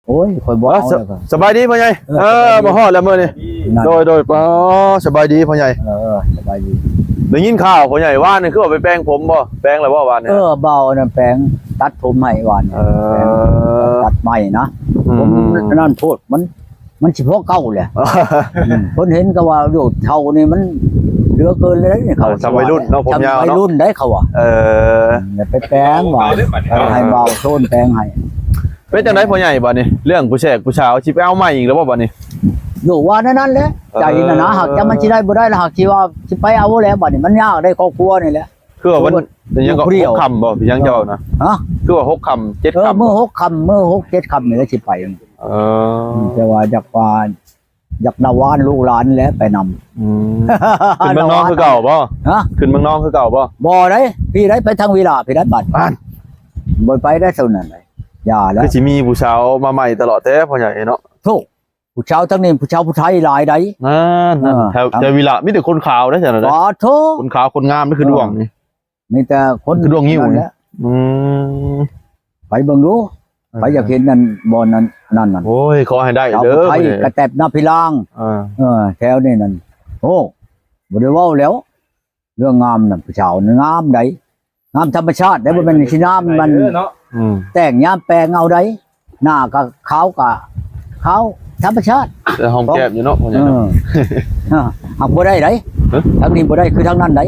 โอ้ยคอยบอกเอา สบายดีพ่อใหญ่มาฮอดแล้วมื้อนี้โดยสบายดีพ่อใหญ่สบายดีได้ยินข่าวพ่อใหญ่ว่านี่คือว่าไปแปลงผมบ่แปลงแล้วบ่วานเนี่ยเบานั่นแปลงตัดผมให้วานตัดใหม่นะผมนั่นโทษมันเฉพาะเก่าแหละคนเห็นก็ว่าโยดเท่านี่มันเหลือเกินเลยนี่เขาทำวัยรุ่นเนาะผมยาวเนาะวัยรุ่นได้เขาอ่ะไปแปลงว่าให้เบาโซนแปลงให้เป็นจังได๋พ่อใหญ่บัดนี้เรื่องผู้แชกผู้ชาวสิไปเอาใหม่อีกแล้วบ่บัดนี้อยู่ว่านั้นแหละใจนะหากจะมันสิได้บ่ได้ล่ะหากสิว่าสิไปเอาแล้วบัดนี้มันยากได้ครอบครัวนี่แหละคือว่ามันยังก็6 ค่ำบ่พี่ยังเจ้านะคือว่า6 ค่ำ7 ค่ำเมื่อ6 ค่ำเมื่อ6 7 ค่ำนี่แล้วสิไปแต่ว่าอยากดาวานลูกหลานแล้วไปนำขึ้นเมืองนอกคือเก่าบ่ขึ้นเมืองนอกคือเก่าบ่ได้พี่ได้ไปทางวิลาพี่ได้บัดบ่ไปได้เท่านั้นเลยอย่าแล้วคือสิมีผู้สาวมาใหม่ตลอดแท้พ่อใหญ่เนาะถูกผู้ชาวทั้งนี้ผู้ชาวผู้ไทยหลายใดแถววิลามีแต่คนขาวได้จังได๋คนขาวคนงามนี่คือดวงนี่มีแต่คนคือดวงหิ้วนี่ไปเบิ่งดูไปอยากเห็นนั่นบ่อนนั่นโอ้ยขอให้ได้เด้อไทยกระแตบหน้าพิลางแถวนี้นั่นโอ้บ่ได้เว้าแล้วเรื่องงามนั่นผู้ชาวงามใดงามธรรมชาติได้บ่แม่นสิน้ำมันแต่งยามแปลงเอาได้หน้าก็ขาวก็ขาวธรรมชาติแต่หอมแก้มอยู่เนาะพ่อใหญ่หักบ่ได้ได้ทางนี้บ่ได้คือทางนั้นได้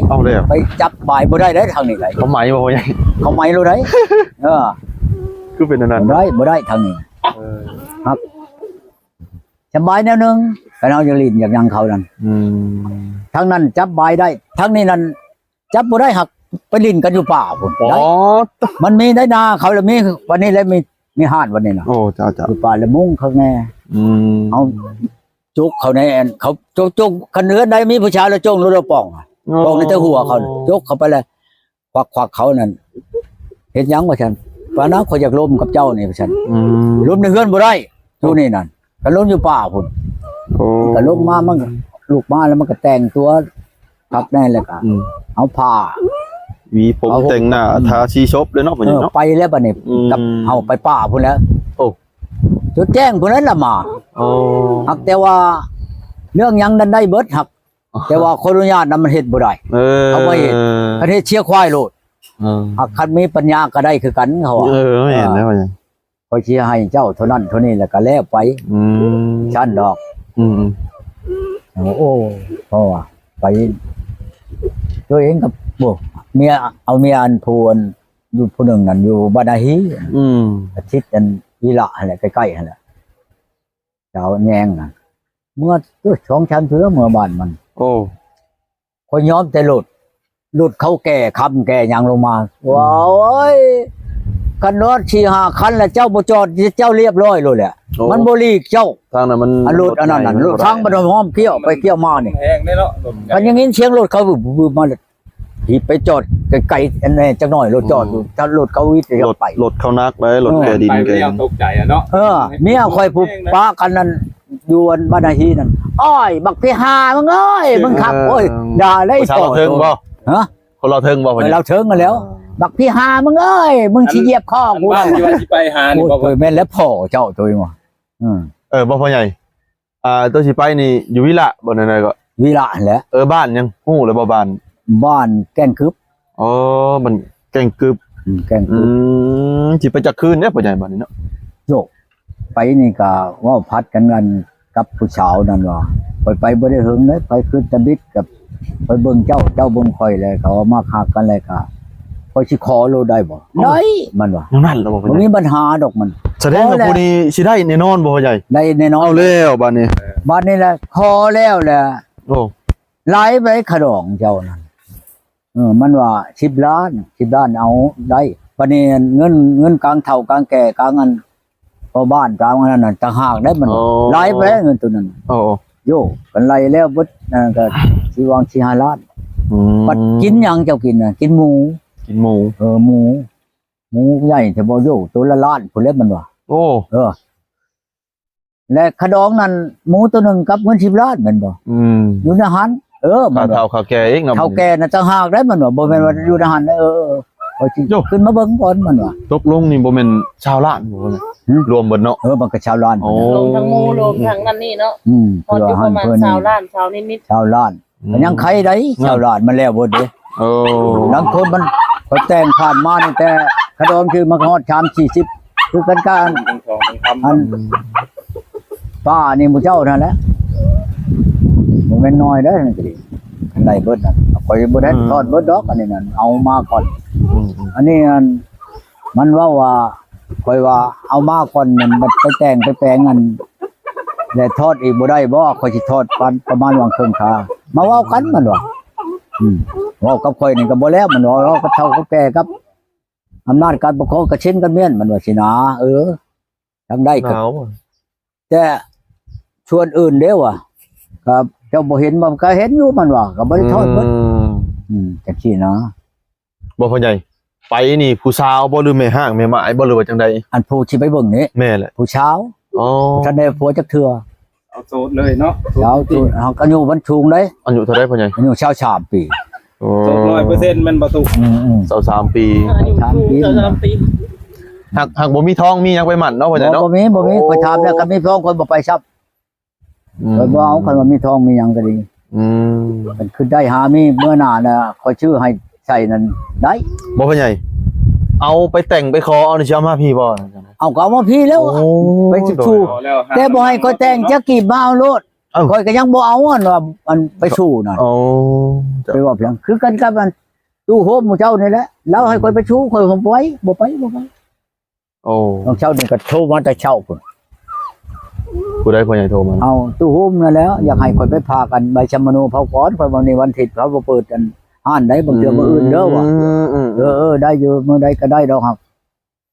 ไปจับบ่ายบ่ได้ได้ทางนี้ได้เขาหมายบ่พ่อใหญ่เขาหมายรู้ได้คือเป็นนั้นบ่ได้ทางนี้ครับสบายแนวนึงก็เอาอย่างลิ้นอย่างยังเขานั่นทางนั้นจับบ่ายได้ทางนี้นั่นจับบ่ได้หักไปลิ้นกันอยู่ป่าพุ่นได้มันมีได้นาเขาแล้วมีวันนี้แล้วมีหาดวันนี้น่ะโอ้เจ้าอยู่ป่าละมุงเขาแน่เอาจุกเขาในเขาจุกคันเนื้อใดมีผู้ชายแล้วจ้องรู้แล้วป่องในเจ้าหัวเขาจุกเขาไปเลยควักเขานั่นเห็นยังว่าฉันป่าน้ำเขาอยากล้มกับเจ้านี่ว่าฉันล้มในเฮือนบ่ได้อยู่นี่นั่นก็ล้มอยู่ป่าพุ่นก็ล้มมามันลูกมาแล้วมันก็แต่งตัวครับแน่เลยก็เอาผ้าวีผมแต่งหน้าทาชีชบเลยเนาะเนาะไปแล้วบัดนี้กับเอาไปป่าพุ่นแล้วโอ้จุดแจ้งพุ่นนั้นละมาหักแต่ว่าเรื่องยังดันได้เบิดหักแต่ว่าคนอนุญาตนั้นมันเฮ็ดบ่ได้เอาไว้เฮ็ดประเทศเชียร์ควายโลดหักคันมีปัญญาก็ได้คือกันเขาว่าไม่เห็นแล้วยังคอยเชียร์ให้เจ้าเท่านั้นเท่านี้แล้วก็แล้วไปชั้นดอกโอ้พ่อไปตัวเองกับบ่เมียเอาเมียอันพูนอยู่ผู้หนึ่งนั่นอยู่บาดาฮีอาทิตย์อันวิละอะไรใกล้ๆอะไรเจ้าแยงน่ะเมื่อ2 ชั้นเพื่อเมื่อบ้านมันโอ้คนย้อมแต่หลุดเขาแก่คำแก่ยังลงมาว้าวกันรถ4-5 คันแล้วเจ้าบ่จอดเจ้าเรียบร้อยเลยแหละมันบ่ลีกเจ้าทางนั้นมันรถอันนั้นรถทางบ่หอมเกี่ยวไปเกี่ยวมานี่แพงได้เนาะกันอย่างงี้เสียงรถเขาบึ้มมาที่ไปจอดไกลๆอันนี้จักหน่อยรถจอดอยู่ถ้ารถเขาวิทย์จะไปรถเขานักไว้รถแกดินแกตกใจอ่ะเนาะเมียคอยผูกป้ากันนั่นอยู่อันบ้านฮีนั่นอ้อยบักพี่หามึงเอ้ยมึงขับโอ้ยด่าได้ต่อเทิงบ่คนเราเทิงบ่เราเทิงกันแล้วบักพี่หามึงเอ้ยมึงสิเหยียบคอกูบ้านที่ว่าสิไปหานี่บ่แม่นแล้วพ่อเจ้าตัวว่าบ่พ่อใหญ่ตัวสิไปนี่อยู่วิละบ่นั่นก็วิละแหละบ้านยังฮู้เลยบ่บ้านแก้งคึบมันแกงกึบสิไปจักคืนเนี่ยพ่อใหญ่บัดนี้เนาะโยกไปนี่ก็ว่าพัดกันกับผู้สาวนั่นว่าไปบ่ได้หึงเลยไปคืนตะบิดกับไปเบิ่งเจ้าเบิ่งค่อยเลยเขามาคักกันเลยก็พอสิขอโลได้บ่ได้มันว่านั่นแล้วบ่บ่มีปัญหาดอกมันแสดงว่าผู้นี้สิได้แน่นอนบ่พ่อใหญ่ได้แน่นอนเอาแล้วบัดนี้แหละขอแล้วแหละโอ้ไหลไปขดองเจ้านั่นมันว่า10 ล้านเอาได้บัดนี้เงินกลางเฒ่ากลางแก่กลางอันพอบ้านกลางนั้นน่ะต่างหากได้มันไหลไปเงินตัวนั้นโยกันไหลแล้วเบิดก็สิวาง4-5 ล้านบัดกินหยังเจ้ากินน่ะกินหมูหมูใหญ่แต่บ่โยตัวละล้านพุ่นแล้วมันว่าโอ้และขดองนั้นหมูตัวนึงกับเงิน10 ล้านแม่นบ่อยู่ในหันมันเฒ่าแก่อีกเนาะเฒ่าแก่น่ะต่างหากได้มันว่าบ่แม่นว่าอยู่ในหันได้ อยสิ โย่ ขึ้นมาเบิ่งก่อนมันว่า ตกลงนี่บ่แม่นชาวล้านบ่เนี่ย หืม รวมเบิดเนาะ มันก็ชาวล้าน โอ้ รวมทั้งหมูรวมทั้งนั่นนี่เนาะ พอ เพื่ จะ อ ป หั ระ น มาณ เพื่อ ชาว นี่ ล้านชาวนิด ชาวล้านมันยังใครได้ชาวล้านมันแล้วบ่เด้ โอ้ บางคนมันก็แต่งผ่านมานี่แต่ขนมคือมันก็ฮอด30-40คือกันการ ทั้งทองทั้งคำ อันป้านี่หมู่เจ้านั่นแหละบ่แม่นน้อยเด้อนั่นก็ดีอันใดเบิดนั่นข่อยบ่ได้ทอดเบิดดอกอันนี้นั่นเอามาก่อน อืม อันนี้มันว่าข่อยว่าเอามาก่อนมันไปแต่งไปแปลงอันแล้วทอดอีกบ่ได้บ่ข่อยสิทอดประมาณวางเครื่องคามาเว้ากันมันว่าเว้ากับข่อยนี่ก็บ่แล้วมันว่าเว้ากับเฒ่ากับแก่กับอำนาจการปกครองก็เช่นกันแม่นมันว่าสินะทำได้ ห ก็ นาวบ่ แต่ชวนอื่นเด้อว่ะครับเจ้าบ่เห็นมันก็เห็นอยู่มันว่าก็บ่ได้โทษเบิดจังซี่นะ บ่พ่อใหญ่ไปนี่ผู้สาวบ่หรือแม่ห้างแม่หมายบ่หรือว่าจังใด อันผู้ที่ไปเบิ่งนี่ แม่แหละ ผู้เช้า อ๋อ ท่านได้ผัวจักเทื่อ เอาโซดเลยเนาะ เช้าจุเฮาก็อยู่วันชุงเด้ อายุเท่าใดพ่อใหญ่ อายุเช้า3ปี โอ้ โซด100%มันบ่ตุก 23ปี ๆอายุชู3 ปี หักบ่มีทองมีหยังไปหมั่นเนาะพ่อใหญ่เนาะ บ่มีข่อยถามแล้วก็มีทองข่อยบ่ไปซับข่อยบ่เอาคันว่ามีทองมีหยังก็ดี อืม มันขึ้นได้หามีเมื่อหน้าน่ะข่อยชื่อให้ใส่นั่นได้ บ่พ่อใหญ่เอาไปแต่งไปขอเอานี่สิเอามาพี่บ่ เอาก็เอามาพี่แล้ว โอ้ ไปชู พอแล้ว แต่บ่ให้ข่อยแต่งจักกี่มาเอาโลด เอ้า ข่อยก็ยังบ่เอาอันว่ามันไปสู้นั่น โอ้ ไปว่าเพียงคือกันกับมันตู้โฮมหมู่เจ้านี่แหละแล้วให้ข่อยไปชูข่อยผมบ่ไป โอ้ น้องเช้านี่ก็โทรมาแต่เช้าพุ่น ผู้ใดพ่อใหญ่โทรมา เอาตู้โฮมนั่นแหล้วอยากให้ข่อยไปพากันใบชะมโนเผาก่อนข่อยวันนี้วันอาทิตย์เขาบ่เปิดกันห้านใดบางเทื่อมื้ออื่นเด้อว่ะ ได้อยู่มื้อใดก็ได้ดอกครับ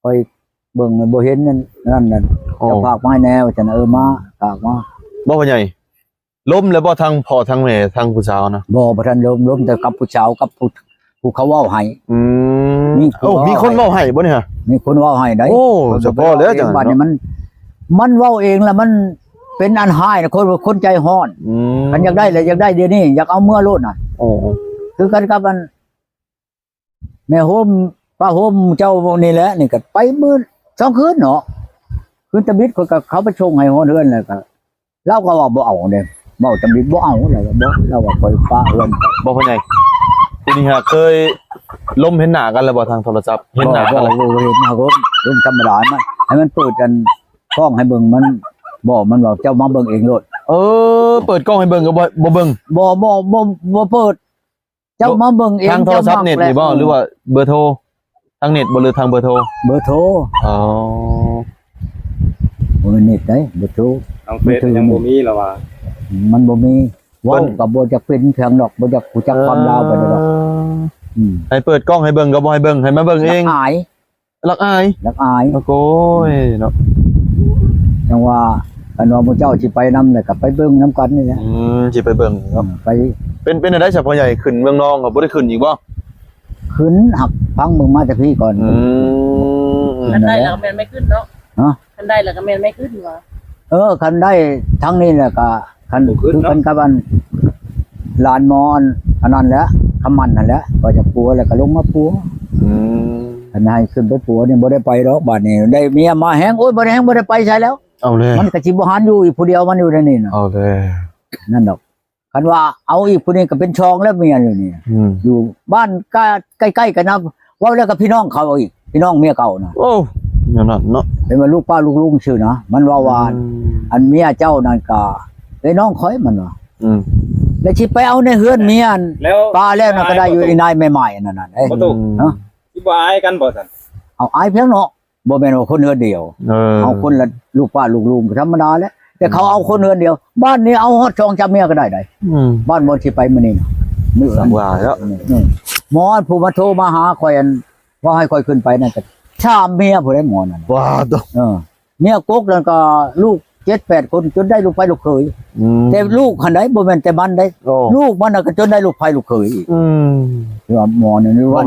ข่อยเบิ่งบ่เห็นนั่น โอ้ จะฝากมาให้แนวฉันมาฝากมา บ่พ่อใหญ่ล้มแล้วบ่ทางพ่อทางแม่ทางผู้สาวนะ บ่ทันล้มแต่กับผู้สาวกับผู้เขาเว้าให้ มีคน โอ้มีคนเว้าให้บ่เนี่ย มีคนเว้าให้ได้ โอ้เฉพาะแล้วจัง บัดนี้มันเว้าเองแล้วมันเป็นอันหายนะคนใจฮ้อนมันอยากได้เลยอยากได้เดี๋ยวนี้อยากเอาเมื่อโลดน่ะ โอ้ คือกันกับมันแม่โฮมป้าโฮมเจ้านี่แหละนี่ก็ไปมื้อ2คืนเนาะคืนตะบิดคนก็เขาไปชงให้ฮ้อนเฮือนแล้วก็เราก็ว่าบ่เอาเด้เว้าตะบิดบ่เอาแล้วก็บ่เราว่าปล่อยป้าเฮือน บ่พ่อใหญ่ทีนี้ฮะเคยล้มเห็นหน้ากันแล้วบ่ทางโทรศัพท์เห็นหน้ากันแล้ว บ่เห็นหน้าก็เรื่องธรรมดามันให้มันเปิดกันกล้องให้เบิ่งมันมันว่าเจ้ามาเบิ่งเองโลด เปิดกล้องให้เบิ่งก็บ่เบิ่ง บ่เปิด เจ้ามาเบิ่งเอง ทางโทรศัพท์เน็ตนี่บ่หรือว่าเบอร์โทรทางเน็ตบ่หรือทางเบอร์โทร เบอร์โทร อ๋อ บ่แม่นเน็ตได้เบอร์โทร ทางเฟซยังบ่มีแล้วว่า มันบ่มีเว้าก็บ่จักเป็นเพียงดอกบ่จักรู้จักความลาวไปดอกให้เปิดกล้องให้เบิ่งก็บ่ให้เบิ่งให้มาเบิ่งเอง อาย รักอาย รักอาย โอ้ยเนาะ จังว่าคันว่าหมู่เจ้าสิไปนำแล้วก็ไปเบิ่งนํกันนี่แหละ สิไปเบิ่งเนาะ ไป เป็นอะไรเฉพาะใหญ่ขึ้นเมืองนองก็บ่ได้ขึ้นอีกบ่ ขึ้นหักฟังเบิ่งมาจากพี่ก่อน คันได้แล้วก็แม่นไม่ขึ้นเนาะ ฮะ คันได้แล้วก็แม่นไม่ขึ้นว่ะ คันได้ทั้งนี้แหละก็คันคือกันกับอันลานมอนอันนั้นแหละคำมันนั่นแหละก็จะปัวแล้วก็ลงมาปัวอันให้ขึ้นไปปัวนี่บ่ได้ไปดอกบัดนี้ได้เมียมาแฮงโอ้ยบ่ได้แฮงบ่ได้ไปใช่แล้ว เอาเลย มันก็สิบ่หันอยู่อีกผู้เดียวมันอยู่ในนี่น่ะ เอาเลย นั่นดอกคันว่าเอาอีกผู้นี้ก็เป็นชองแล้วเมียอยู่นี่อยู่บ้านใกล้ๆกันนะว่าแล้วก็พี่น้องเขาอีกพี่น้องเมียเก่าน่ะ โอ้อย่างนั้นเนาะ เป็นว่าลูกป้าลูกลุงชื่อนะมันว่าวานอันเมียเจ้านั่นก็ไอ้น้องข่อยมันว่าแล้วสิไปเอาในเฮือนเมียน แล้ว ป้าแล้วน่ะก็ได้อยู่ไอ้นายใหม่ๆนั่นน่ะเอ้ย บ่ตุกสิบ่อายกันบ่ซั่น เอาอายเพียงเนาะบ่แม่นว่าคนเฮือนเดียวเอาคนละลูกป้าลูกลุงก็ธรรมดาแล้วแต่เขาเอาคนเฮือนเดียว บ้านนี้เอาฮอดช่องจำเมียก็ได้บ้านบ่สิไปมื้อนี้น่ะมื้อ สังว่าแล้ว หมอผู้มาโทรมาหาข่อยอันว่าให้ข่อยขึ้นไปนั่นก็ชามเมียผู้ใดหมอนั่น ว้าต เมียกกแล้วก็ลูก 7-8 คนจนได้ลูกไปลูกเขยแต่ลูกคันใดบ่แม่นแต่มันได้ลูกมันน่ะก็จนได้ลูกไปลูกเขยอีกคือว่าหมอนี่ว่า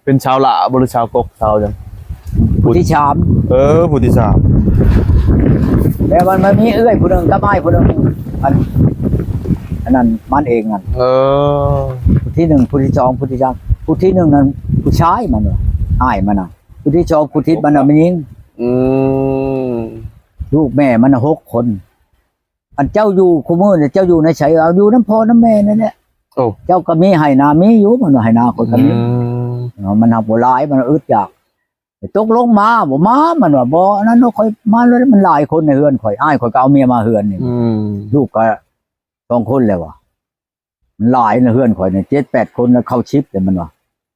เป็นชาวละบ่หรือชาวกกชาวจัง ผู้ที่ชาม ผู้ที่สาม แต่มันมีเอื้อยผู้หนึงกับอ้ายผู้หนึงอันนั้นมันเองนั่นผู้ที่1ผู้ที่2ผู้ที่3ผู้ที่1นั้นผู้ ผู้ชายมันว่ะอ้ายมันน่ะผู้ที่ชองผู้ทิศมันน่ะมันยิง อืม ลูกแม่มันน่ะ6 คน อันเจ้าอยู่คุมื้อเนี่ยเจ้าอยู่ในไสเอาอยู่น้ำพ่อน้ำแม่นั่นแหละ โอ้ เจ้าก็มีให้นามีอยู่มันว่าให้นาคนก็มี อืม มันหักบ่หลายมันอึดอยากตกลงมาบ่มามันว่าบ่นั้นเนาะค่อยมาเลยมันหลายคนในเฮือนข่อยอ้ายข่อยก็เอาเมียมาเฮือนนี่ อืม ลูกก็2 คนแล้วว่ะมันหลายในเฮือนข่อยเนี่ย7-8 คนแล้วเข้าชิปเลยมันว่า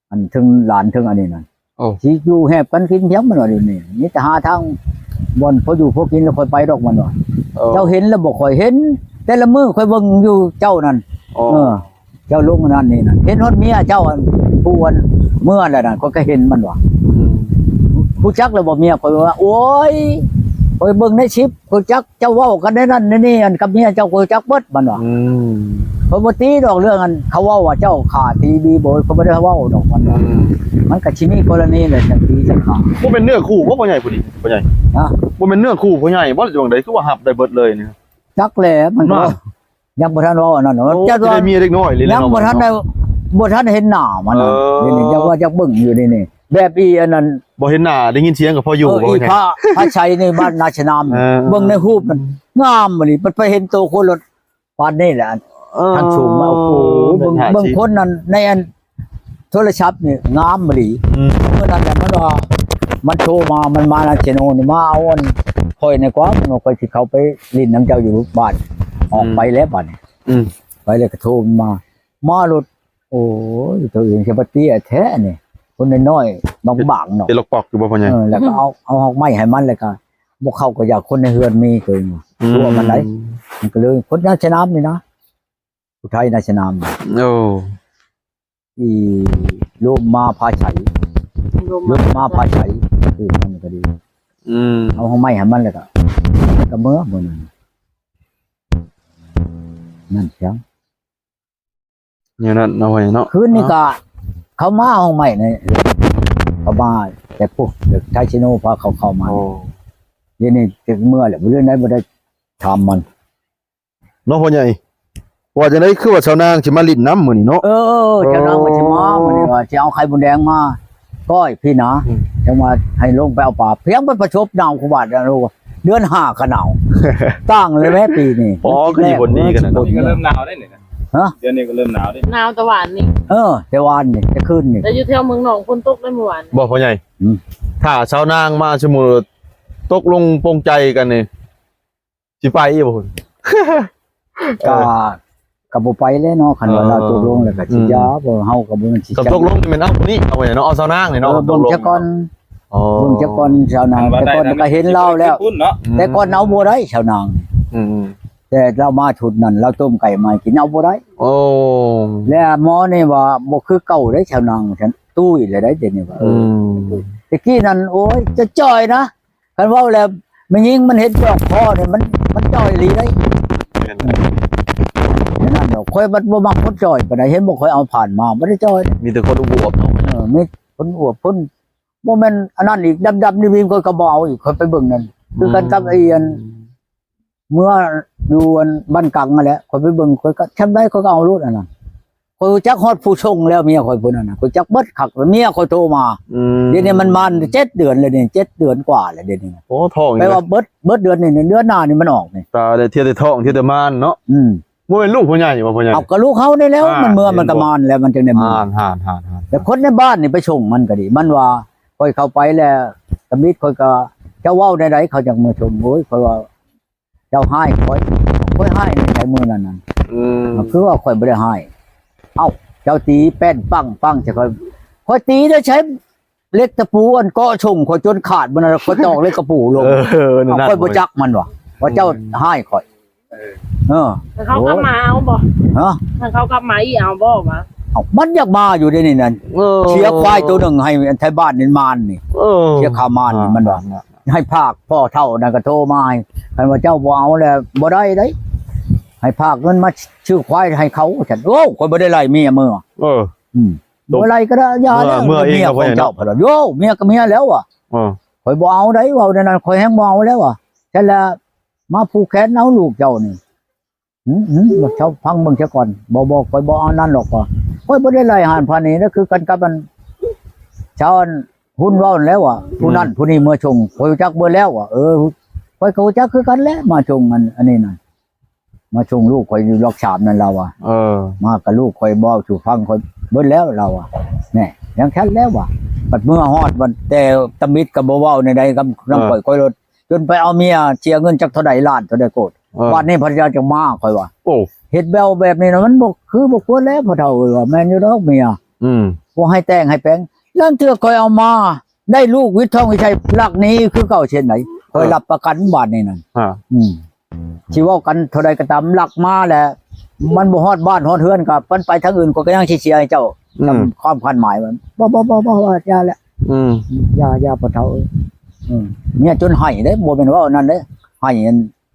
อันถึงหลานถึงอันนี้นั่น โอ้ สิอยู่แฮบกันกินเพียงมันว่าเดี๋ยวนี้มีแต่หาทางบ่อนพออยู่พอกินแล้วค่อยไปดอกมันว่าเจ้าเห็นแล้วบ่ค่อยเห็น แต่ละมื้อค่อยเบิ่งอยู่เจ้านั่น โอ้ เจ้าลุงนั่นนี่นั่นเห็นฮอดเมียเจ้าอันผู้อันเมื่อแล้วนั่นก็เห็นมันว่า อืม ผู้จักแล้วบ่เมียข่อยว่าโอ้ยข่อยเบิ่งในชิปข่อยจักเจ้าเว้ากันได้นั่นนี่อันกับเมียเจ้าข่อยจักเบิดมันว่า อืม ข่อยบ่ตีดอกเรื่องอันเขาเว้าว่าเจ้าฆ่าตีบีโบยเขาบ่ได้เว้าดอกมันว่ามันก็สิมีกรณีเลยจังตีจังฆ่า บ่เป็นเนื้อคู่บ่พ่อใหญ่ผู้นี้พ่อใหญ่ ฮะ บ่เป็นเนื้อคู่พ่อใหญ่บ่จังได๋คือว่าหับได้เบิดเลยเนี่ย จักแหละมันก็ มา ยังบ่ทันเว้าอันนั้นเนาะ จะ ว่า ได้มีเล็กน้อยเลย ยังบ่ทันได้บ่ทันเห็นหน้ามันน่ะนี่จักว่าจักเบิ่งอยู่นี่แบบอีอันนั้น บ่เห็นหน้าได้ยินเสียงก็พออยู่บ่ อี ไง พระชัยในบ้านนาชนาม เออ เบิ่งในรูปมันงามบ่นี่มันไปเห็นตัวคนรถปานนี้แหละทางสูงมาโอ้โหเบิ่งคนนั้นในอันโทรศัพท์นี่งามบ่ดี อืม เมื่อนั้นน่ะมันว่ามันโทรมามันมานาชโนนี่มาเอาอันค่อยในกว่ามันเอาไปที่เขาไปลิ้นน้ำเจ้าอยู่บ้านออกไปแล้วบัดนี้ อืม ไปเลยก็โทรมามารถโอ้ยตัวเองจะปฏิแท้นี่คนน้อยๆบางๆเนาะ เป็นลกปอกอยู่บ่พ่อใหญ่ แล้วก็เอาหอกไม้ให้มันเลยก็บ่เข้าก็อยากคนในเฮือนมีเกินตัวมันได้มันก็เลยคนราชนามนี่นะผู้ไทยราชนาม โอ้ อีลูกมาพาไฉลูกมาพาไฉคือมันก็ดี อืม เอาหอกไม้ให้มันเลยก็เมื่อมื้อนั้นนั่นจัง เนี่ยนั่นเอาไว้เนาะ คืนนี้ก็เขามาห้องใหม่ในเขามาแต่พวกเด็กไทยชิโนพาเขาเข้ามา โอ้ เดี๋ยวนี้จะเมื่อแหละเรื่องนั้นไม่ได้ทำมัน เนาะพ่อใหญ่ว่าจะได้คือว่าชาวนางสิมาลิ้นน้ำมื้อนี้เนาะ เจ้านางมาชิมามันนี่ว่าจะเอาไข่บุญแดงมาก้อยพี่นะจะมาให้ลงไปเอาป่าเพียงไปประชบหนาวขวาดนะลูกเดือน5ก็หนาวตั้งเลยแม่ปีนี้ อ๋อก็สิคนนี้กันนะ เดี๋ยวนี้ก็เริ่มหนาวได้เนี่ย ฮะ เดี๋ยวนี้ก็เริ่มหนาวได้ หนาวตะวันนี่ แต่วานนี่จะขึ้นนี่ แต่อยู่แถวเมืองหนองฝนตกได้เมื่อวาน บ่พ่อใหญ่ อืม ถ้าชาวนางมาสมมุติตกลงปรงใจกันนี่สิไปอีบ่พุ่น ก็บ่ไปแล้วเนาะคันว่าเราตกลงแล้วก็สิยาบ่เฮาก็บ่มันสิ กับตกลงนี่แม่นเอาคนนี้เอาไว้เนาะเอาชาวนางนี่เนาะ เบิ่งจักก่อน อ๋อ เบิ่งจักก่อนชาวนางแต่ก่อนก็เห็นเราแล้ว พุ่นเนาะ แต่ก่อนเอาบ่ได้ชาวนาง อืม แต่เรามาชุดนั้นเราต้มไก่มากินเอาบ่ได้ โอ้ แล้วหมอนี่ว่าบ่คือเก่าได้ชาวนางฉันตุ้ยเลยได้เดี๋ยวนี้ว่า อืม ตะกี้นั้นโอ้ยจะจ่อยนะคันเว้าแล้วมันยิงมันเห็นจอกคอนี่มันจ่อยอีหลีได้อย่างนั้นดอกค่อยบ่มักคนจ่อยปานใดเห็นบ่ค่อยเอาผ่านมาบ่ได้จ่อย มีแต่คนอุบๆเนาะ มีคนอวบคนบ่แม่นอันนั้นอีกดำๆนี่มีคนก็บ่เอาอีกคนไปเบิ่งนั่นคือกันกับไอ้อันเมื่ออยู่อันบ้านกังนั่นแหละคนไปเบิ่งคนก็ทำได้เขาก็เอารถอันนั้นคนจักฮอดผู้ชงแล้วเมียคอยพุ่นนั่นน่ะคนจักเบิดคักเมียคอยโทรมา อืม เดี๋ยวนี้มัน7 เดือนเลยนี่7 เดือนกว่าแล้วเดี๋ยวนี้ โอ้ท้อง แปลว่าเบิดเดือนนี่เดือนหน้านี่มันออกนี่ ตาได้เที่ยวแต่ท้องเที่ยวแต่ม่านเนาะ อืม บ่เป็นลูกพ่อใหญ่บ่พ่อใหญ่ เอาก็ลูกเขาได้แล้ว มันเมื่อมันก็มานแล้วมันจึงได้มา ห่าน แต่คนในบ้านนี่ไปชงมันก็ดี มันว่าคอยเข้าไปแล้วตะมิดคอยก็เจ้าเว้าใดๆเขาจักมือชมโอ้ยคอยว่าเจ้าให้คอยให้ในใจมือนั่นน่ะ อืม คือว่าคอยบ่ได้ให้เอ้าเจ้าตีแป้นปังจะคอยตีได้ใช้เล็กตะปูอันเกาะชงคอยจนขาดมันน่ะคอยตอกเล็กกระปูลง นั่น เอาคอยบ่จักมันว่าเจ้าให้คอยเออ ถ้าเขากลับมาเอาบ่ ฮะ ถ้าเขากลับมาอีเอาบ่มา เอามันอยากมาอยู่ได้นี่นั่นเชียร์ควายตัวหนึ่งให้ไทยบ้านนี่มานนี่เชียร์ขามานนี่มันว่าให้ภาคพ่อเท่านั่นก็โทรมาให้คันว่าเจ้าบ่เอาแล้วบ่ได้เด้ให้ภาคเงินมาชื่อควายให้เขาฉันโอ้คนบ่ได้ไล่เมียมื้อ บ่ไล่ก็ได้ยาแล้ว เมื่อเอง เมีย ก็ ข บ่ อง ได้ เจ้าเพิ่นว่าโยเมียก็เมียแล้วอ่ะข่อยบ่เอาได้เว้านั่นน่ะข่อยแฮงบ่เอาแล้วอ่ะฉันละมาผูกแขนเอาลูกเจ้านี่บ่เจ้าฟังเบิ่งซะก่อนบ่ข่อยบ่เอานั่นหรอกว่าข่อยบ่ได้ไล่หานพานี่นะคือกันกับมัน ชาวหุ้นเว้าแล้วอ่ะผู้นั้นผู้นี้เมื่อชงคอยจักเบิ่แล้วอ่ะคอยเขาจักคือกันแหล้วมาชงอันนี้นั่นมาชงลูกคอยอยู่ล็อกฉาบนั่นเราอ่ะมากับลูกคอยบ่สู่ฟังคอยเบิ่แล้วเราอ่ะแน่ยังแค่แล้วว่ะบัดเมื่อฮอดวันแต่ตะมิดกับบ่เว้าในใดกับน้ำคอยรถจนไปเอาเมียเชียเงินจักเท่าใดล้านเท่าใดโกดวันนี้ภรรยาจะมาคอยว่าโอ้เฮ็ดแบวแบบนี้นะมันบ่คือบ่ควรแล้วพ่อเฒ่าว่าแม่นอยู่ดอกเมียบ่ให้แต่งให้แปลงแล้วเทื่อคอยเอามาได้ลูกวิทย์ทองวิชัยหลักนี้คือเก่าเช่นไหนคอยรับประกันบาดนี่นั่นสิเว้ากันเท่าใดก็ตามหลักมาแหละมันบ่ฮอดบ้านฮอดเฮือนก็มันไปทางอื่นก็ยังสิเสียให้เจ้าตามความคาดหมายมันบ่อย่าแล้วอย่าพ่อเฒ่าเนี่ยจนให้เด้บ่แม่นว่านั่นเด้ให้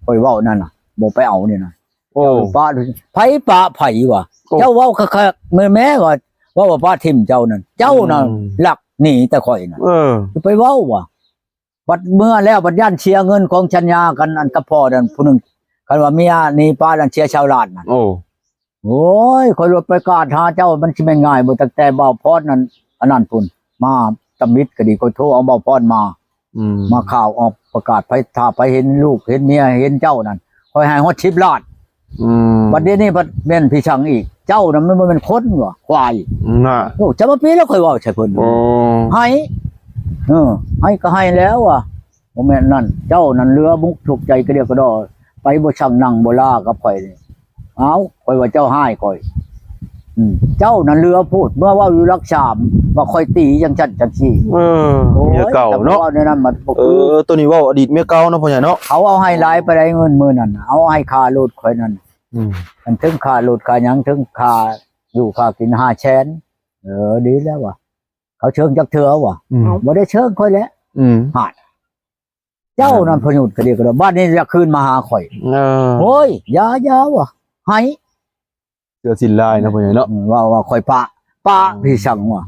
คอยเว้านั่นน่ะบ่ไปเอานี่น่ะโอ้ป้าไผป้าไผวะเจ้าเว้าคักๆแม่ว่าว่าป้าทิ่มเจ้านั่นเจ้าน่ะหลักหนีแต่ข่อยน่ะไปเว้าว่ะบัดเมื่อแล้วบัดย่านเชียเงินของชัญญากันอันกับพ่อนั่นผู้นึงคันว่าเมียนี่ป้านั่นเชียชาวลาดนั่นโอ้ยข่อยรถไปกาดหาเจ้ามันสิแม่นง่ายบ่ตั้งแต่บ่าวพรนั่นอันนั้นพุ่นมาตำมิดก็ดีข่อยโทรเอาบ่าวพรมาข่าวออกประกาศไปถ้าไปเห็นลูกเห็นเมียเห็นเจ้านั่นข่อยให้ฮอด10 ล้านบัดนี้บัดแม่นพี่ช่างอีกเจ้าน่ะมันบ่แม่นคนว่ะควายน่ะโอ้จะมาปีแล้วค่อยเว้าใช่เพิ่นให้ให้ก็ให้แล้วอ่ะบ่แม่นนั่นเจ้านั่นเรือมุกถูกใจก็เดียวก็ดอไปบ่ช่างนั่งบ่ลากับข่อยนี่เอาข่อยว่าเจ้าให้ข่อยเจ้านั่นเรือพูดเมื่อว่าอยู่รักษาว่าข่อยตีจังซั่นจังซี่เมียเก่าเนาะนั่นมันตัวนี้เว้าอดีตเมียเก่าเนาะพ่อใหญ่เนาะเขาเอาให้หลายไปได้เงินมื้อนั้นเอาให้ค่ารถข่อยนั่นมันถึงค่ารถค่าหยังถึงค่าอยู่ค่ากิน500,000ดีแล้วว่ะเขาเชิงจักเถือว่ะบ่ได้เชิงค่อยแล้วหาดเจ้านั่นพยุดก็ดีก็บ้านนี้จะคืนมาหาข่อยโอ้ยอย่าว่ะให้เสือสินลายนะพ่อใหญ่เนาะว่าข่อยปะพี่สั่งว่ะ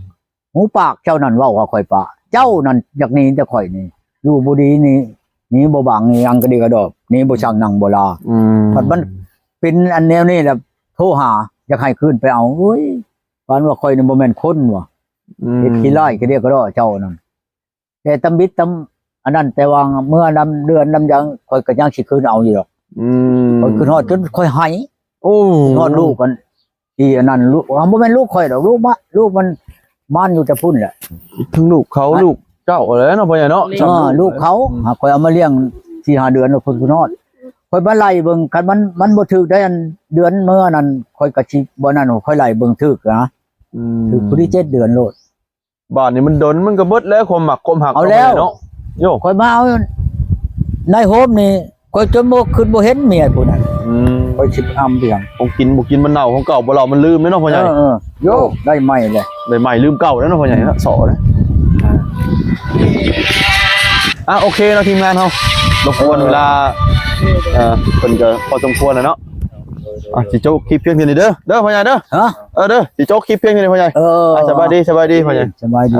หูปากเจ้านั่นว่าข่อยปะเจ้านั่นจากนี้จะข่อยนี่อยู่บ่ดีนี่บ่บางนี่ยังก็ดีก็ดอกนี่บ่ช่างนั่งบ่ลามันเป็นอันแนวนี้แหละโทรหาอยากให้คืนไปเอาโอ้ยปานว่าข่อยนี่บ่แม่นคนว่ะเฮ็ดขี้ร้ายก็เรียกก็ดอกเจ้านั่นแต่ตำบิดตำอันนั้นแต่ว่าเมื่อนำเดือนนำยังข่อยก็ยังสิคืนเอาอยู่ดอกข่อยคืนฮอดจนข่อยให้ฮอดลูกกันที่อันนั้นลูกบ่แม่นลูกข่อยดอกลูกมันอยู่แต่พุ่นแหละถึงลูกเขาลูกเจ้าอะไรเนาะพ่อใหญ่เนาะลูกเขาข่อยเอามาเลี้ยง 4-5 เดือนแล้วเพิ่นคืนฮอดข่อยบ่ไล่เบิ่งคันมันบ่ถึกได้อันเดือนเมื่อนั้นข่อยก็สิบ่นั่นข่อยไล่เบิ่งถึกนะถึกผู้ที่7 เดือนโลดบ้านนี่มันดนมันก็เบิดแล้วความหมักความหักเอาแล้วเนาะโยข่อยมาเอาในโฮมนี่ข่อยจนบ่ขึ้นบ่เห็นเมียผู้นั้นข่อยสิอำเพียงของกินมันเน่าของเก่าบ่เรามันลืมเนาะพ่อใหญ่โยได้ใหม่เลยได้ใหม่ลืมเก่าแล้วเนาะพ่อใหญ่เนาะสอนะโอเคเนาะทีมงานเฮารบกวนเวลาเพิ่นก็พอสมควรแล้วเนาะสิโจ๊กคลิปเพียงเท่านี้เด้อพ่อใหญ่เด้อเด้อสิโจ๊กคลิปเพียงเท่านี้พ่อใหญ่สบายดีพ่อใหญ่สบายดี